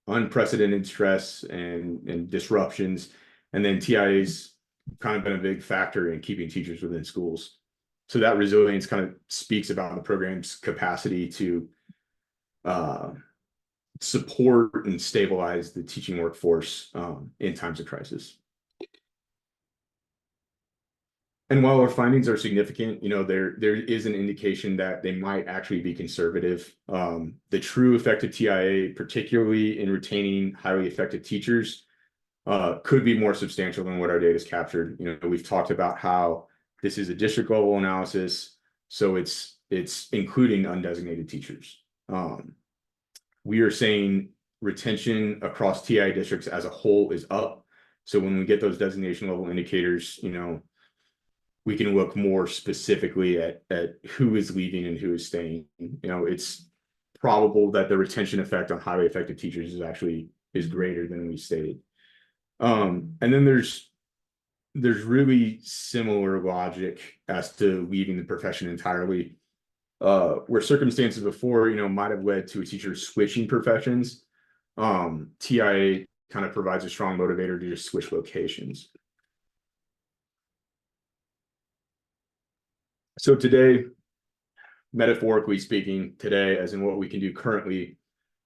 unprecedented stress and disruptions, and then TIA's kind of been a big factor in keeping teachers within schools. So that resilience kind of speaks about the program's capacity to support and stabilize the teaching workforce in times of crisis. And while our findings are significant, there is an indication that they might actually be conservative. The true effect of TIA, particularly in retaining highly effective teachers, could be more substantial than what our data has captured. We've talked about how this is a district level analysis, so it's including undesignated teachers. We are saying retention across TIA districts as a whole is up. So when we get those designation level indicators, we can look more specifically at who is leaving and who is staying. It's probable that the retention effect on highly effective teachers is greater than we stated. And then there's really similar logic as to leaving the profession entirely, where circumstances before, might have led to a teacher switching professions. TIA kind of provides a strong motivator to just switch locations. So today, metaphorically speaking, as in what we can do currently,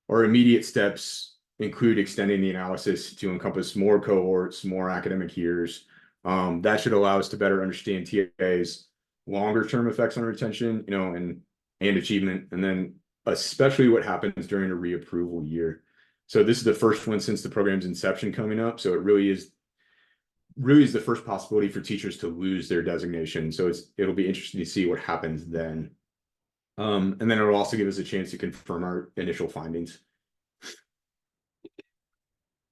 our immediate steps include extending the analysis to encompass more cohorts, more academic years. That should allow us to better understand TIA's longer term effects on retention, and achievement, and then especially what happens during a reapproval year. So this is the first one since the program's inception coming up. So it really is the first possibility for teachers to lose their designation. So it'll be interesting to see what happens then. And then it'll also give us a chance to confirm our initial findings.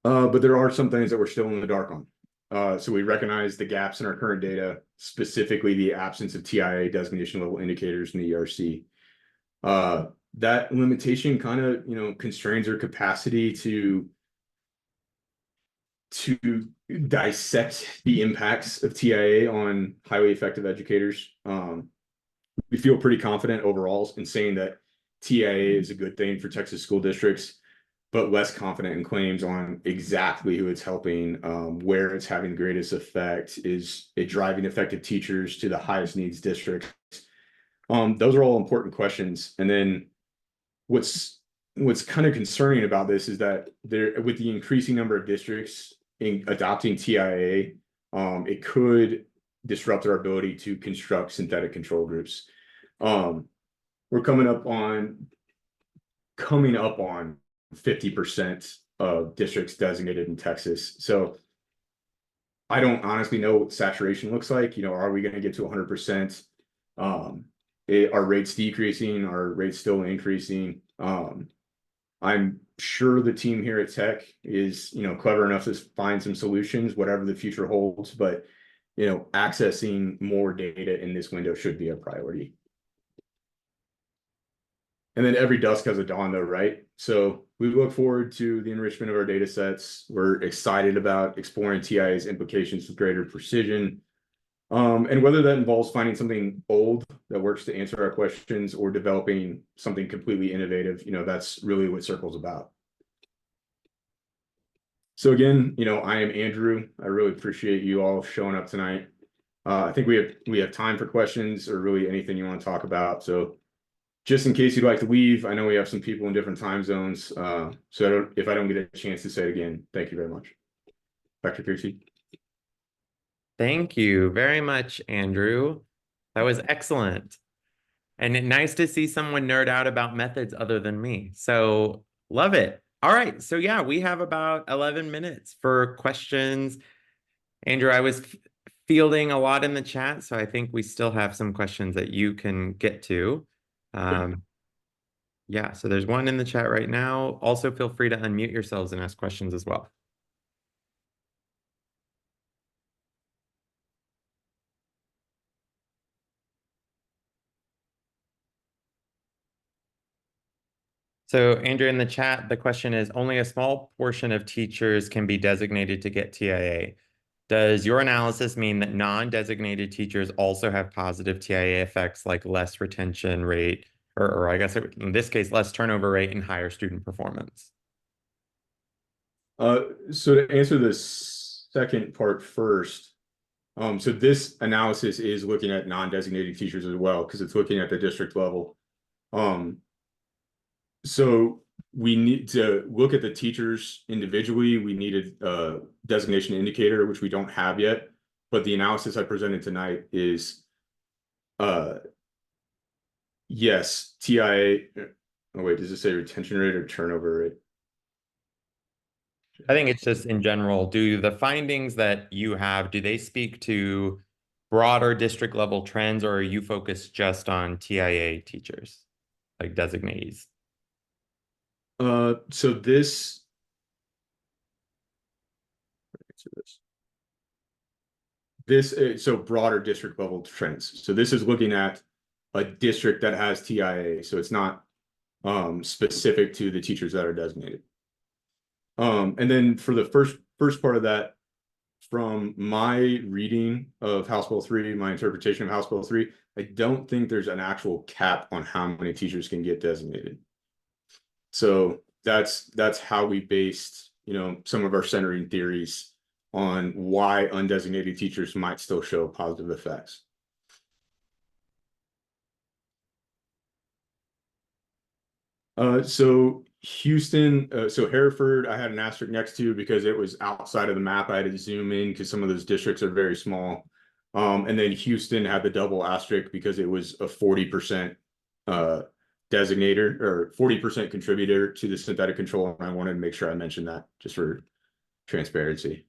But there are some things that we're still in the dark on. So we recognize the gaps in our current data, specifically the absence of TIA designation level indicators in the ERC. That limitation kind of, constrains our capacity to dissect the impacts of TIA on highly effective educators. We feel pretty confident overall in saying that TIA is a good thing for Texas school districts, but less confident in claims on exactly who it's helping, where it's having the greatest effect, is it driving effective teachers to the highest needs districts. Those are all important questions. And then what's kind of concerning about this is that with the increasing number of districts in adopting TIA, it could disrupt our ability to construct synthetic control groups. We're coming up on 50% of districts designated in Texas. So I don't honestly know what saturation looks like. Are we going to get to 100%? Are rates decreasing? Are rates still increasing? I'm sure the team here at Tech is, clever enough to find some solutions, whatever the future holds, but, accessing more data in this window should be a priority. And then every dusk has a dawn though, right? So we look forward to the enrichment of our data sets. We're excited about exploring TIA's implications with greater precision. And whether that involves finding something old that works to answer our questions or developing something completely innovative, that's really what Circle's about. So again, I am Andrew. I really appreciate you all showing up tonight. I think we have time for questions or really anything you want to talk about. So just in case you'd like to leave, I know we have some people in different time zones. So if I don't get a chance to say it again, thank you very much. Dr. Piercy. Thank you very much, Andrew. That was excellent. And nice to see someone nerd out about methods other than me. So love it. All right. So yeah, we have about 11 minutes for questions. Andrew, I was fielding a lot in the chat, so I think we still have some questions that you can get to. Yeah, so there's one in the chat right now. Also, feel free to unmute yourselves and ask questions as well. So Andrew, in the chat, the question is, only a small portion of teachers can be designated to get TIA. Does your analysis mean that non-designated teachers also have positive TIA effects like less retention rate, or I guess in this case, less turnover rate and higher student performance? So to answer the second part first, so this analysis is looking at non-designated teachers as well, because it's looking at the district level. So we need to look at the teachers individually. We needed a designation indicator, which we don't have yet. But the analysis I presented tonight is, yes, TIA. Oh, wait, does it say retention rate or turnover rate? I think it's just in general, do the findings that you have, do they speak to broader district level trends, or are you focused just on TIA teachers, like designees? So this, answer so broader district level trends. So this is looking at a district that has TIA, so it's not specific to the teachers that are designated. And then for the first part of that, from my reading of House Bill 3, my interpretation of House Bill 3, I don't think there's an actual cap on how many teachers can get designated. So that's how we based, some of our centering theories on why undesignated teachers might still show positive effects. So Houston, so Hereford, I had an asterisk next to because it was outside of the map. I had to zoom in because some of those districts are very small. And then Houston had the double asterisk because it was a 40% designator or 40% contributor to the synthetic control. And I wanted to make sure I mentioned that just for transparency.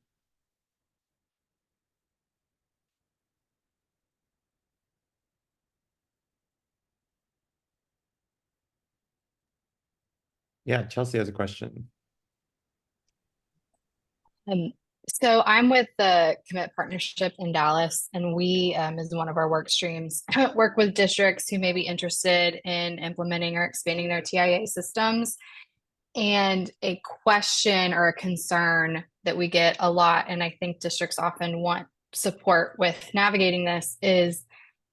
Yeah, Chelsea has a question. Um, so I'm with the Commit Partnership in Dallas, and we, as one of our work streams, work with districts who may be interested in implementing or expanding their TIA systems. And a question or a concern that we get a lot, and I think districts often want support with navigating this, is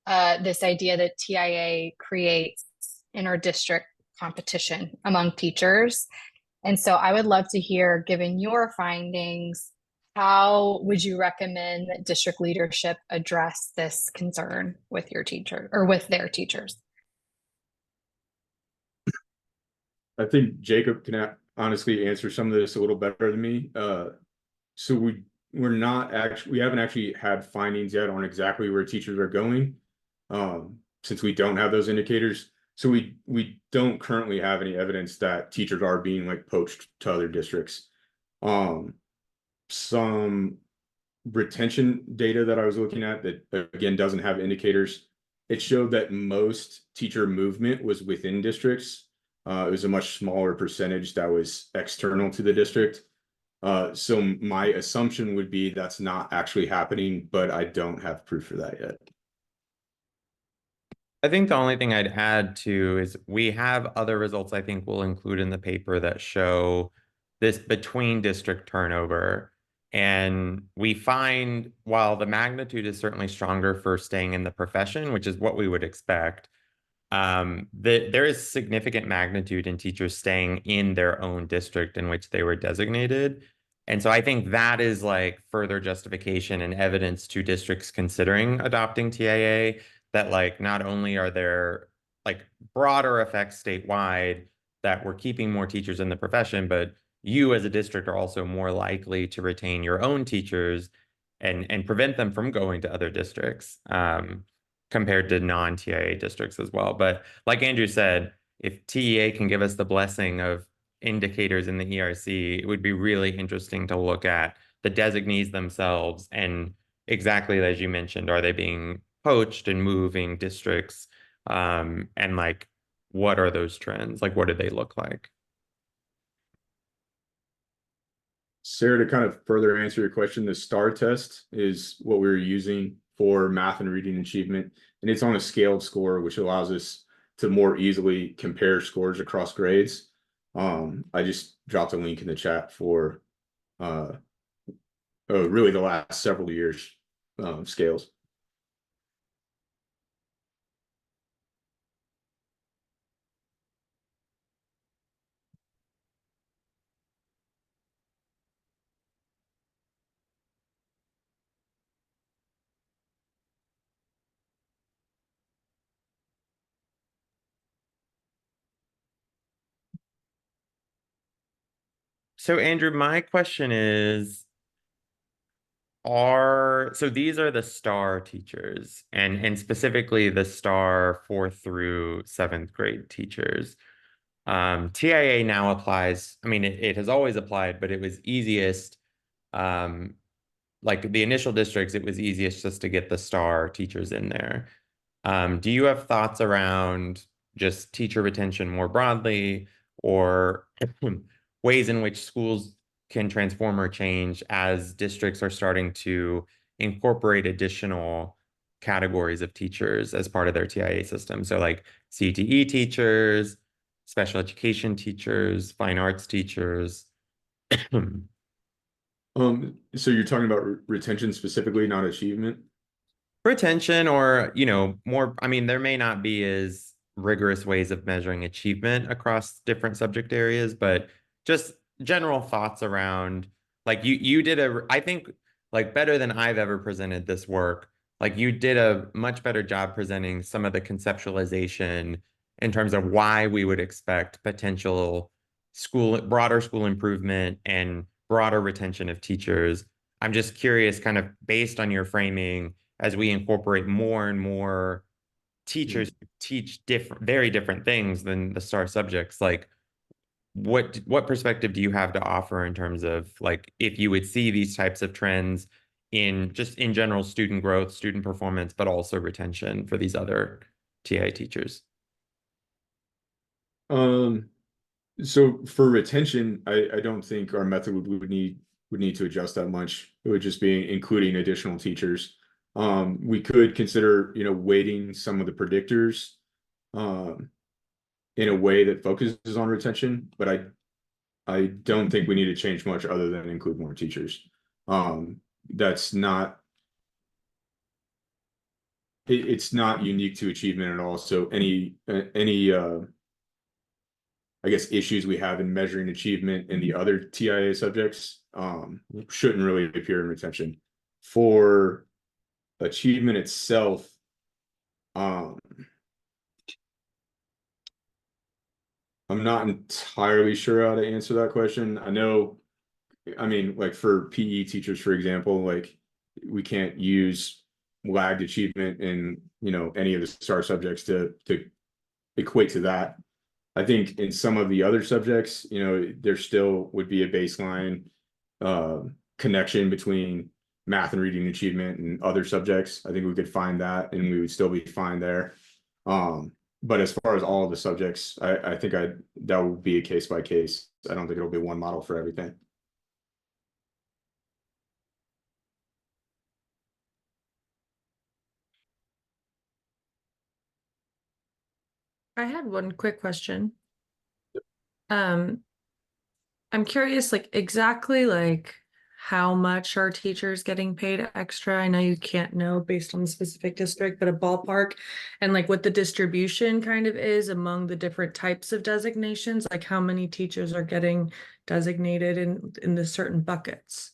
this idea that TIA creates inter-district competition among teachers. And so I would love to hear, given your findings, how would you recommend that district leadership address this concern with your teacher or with their teachers? I think Jacob can honestly answer some of this a little better than me. So we haven't actually had findings yet on exactly where teachers are going, since we don't have those indicators. So we don't currently have any evidence that teachers are being like poached to other districts. Some retention data that I was looking at that again doesn't have indicators. It showed that most teacher movement was within districts. It was a much smaller percentage that was external to the district. So my assumption would be that's not actually happening, but I don't have proof for that yet. I think the only thing I'd add to is we have other results I think we'll include in the paper that show this between district turnover. And we find while the magnitude is certainly stronger for staying in the profession, which is what we would expect, that there is significant magnitude in teachers staying in their own district in which they were designated. And so I think that is like further justification and evidence to districts considering adopting TIA, that like not only are there like broader effects statewide that we're keeping more teachers in the profession, but you as a district are also more likely to retain your own teachers and prevent them from going to other districts. Compared to non-TIA districts as well. But like Andrew said, if TEA can give us the blessing of indicators in the ERC, it would be really interesting to look at the designees themselves and exactly as you mentioned, are they being poached and moving districts? And like, what are those trends? Like, what do they look like? Sarah, to kind of further answer your question, the STAR test is what we're using for math and reading achievement, and it's on a scaled score, which allows us to more easily compare scores across grades. I just dropped a link in the chat for really the last several years scales. So Andrew, my question is, so these are the STAR teachers and specifically the STAR 4th through 7th grade teachers. TIA now applies, I mean, it has always applied, but it was easiest, like the initial districts, it was easiest just to get the STAR teachers in there. Do you have thoughts around just teacher retention more broadly, or ways in which schools can transform or change as districts are starting to incorporate additional categories of teachers as part of their TIA system? So like CTE teachers, special education teachers, fine arts teachers. So you're talking about retention specifically, not achievement? Retention, or more, I mean, there may not be as rigorous ways of measuring achievement across different subject areas, but just general thoughts around, like, you did I think, like, better than I've ever presented this work. Like, you did a much better job presenting some of the conceptualization in terms of why we would expect potential broader school improvement and broader retention of teachers. I'm just curious, kind of based on your framing, as we incorporate more and more teachers who teach very different things than the STAR subjects, like, what perspective do you have to offer in terms of, like, if you would see these types of trends in general student growth, student performance, but also retention for these other TI teachers? So for retention, I don't think our method would need to adjust that much. It would just be including additional teachers. We could consider, weighting some of the predictors in a way that focuses on retention, but I don't think we need to change much other than include more teachers. That's not it's not unique to achievement at all. So any I guess issues we have in measuring achievement in the other TIA subjects shouldn't really appear in retention. For achievement itself, I'm not entirely sure how to answer that question. I mean, like for PE teachers, for example, like we can't use lagged achievement in, any of the STAR subjects to equate to that. I think in some of the other subjects, there still would be a baseline connection between math and reading achievement and other subjects. I think we could find that and we would still be fine there. But as far as all of the subjects, I think that would be a case by case. I don't think it'll be one model for everything. I had one quick question. I'm curious, like, exactly, like, how much are teachers getting paid extra? I know you can't know based on the specific district, but a ballpark, and like what the distribution kind of is among the different types of designations, like how many teachers are getting designated in the certain buckets.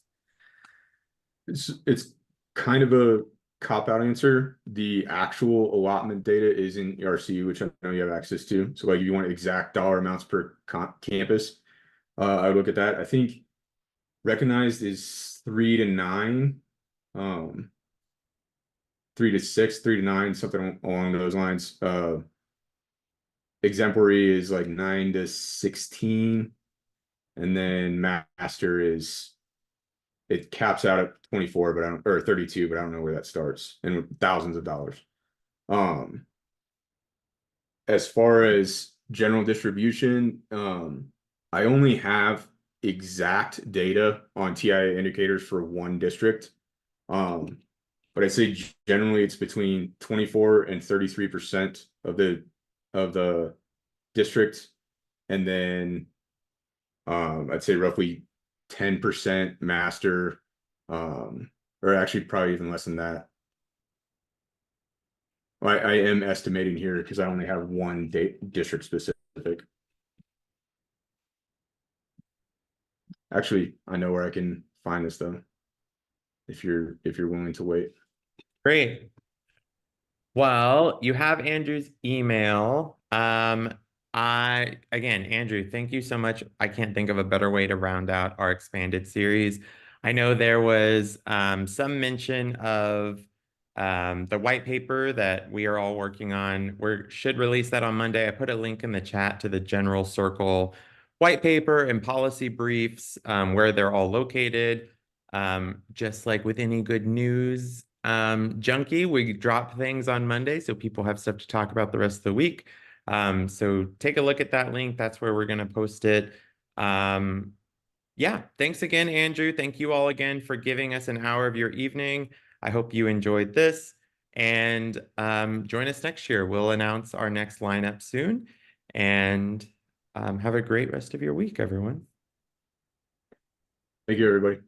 It's kind of a cop-out answer. The actual allotment data is in ERC, which I know you have access to. So like if you want exact dollar amounts per campus, I would look at that. I think recognized is 3 to 9, 3 to 6, 3 to 9, something along those lines. Exemplary is like 9 to 16, and then master it caps out at 24, but or 32, but I don't know where that starts, and with thousands of dollars. As far as general distribution, I only have exact data on TIA indicators for one district. But I'd say generally it's between 24 and 33% of the district, and then I'd say roughly 10% master, or actually probably even less than that. I am estimating here because I only have one district specific. Actually, I know where I can find this though, if you're willing to wait. Great. Well, you have Andrew's email. Again, Andrew, thank you so much. I can't think of a better way to round out our expanded series. I know there was some mention of the white paper that we are all working on. We should release that on Monday. I put a link in the chat to the General Circle white paper and policy briefs where they're all located. Just like with any good news junkie, we drop things on Monday so people have stuff to talk about the rest of the week. So take a look at that link. That's where we're going to post it. Yeah, thanks again, Andrew. Thank you all again for giving us an hour of your evening. I hope you enjoyed this, and join us next year. We'll announce our next lineup soon, and have a great rest of your week, everyone. Thank you, everybody.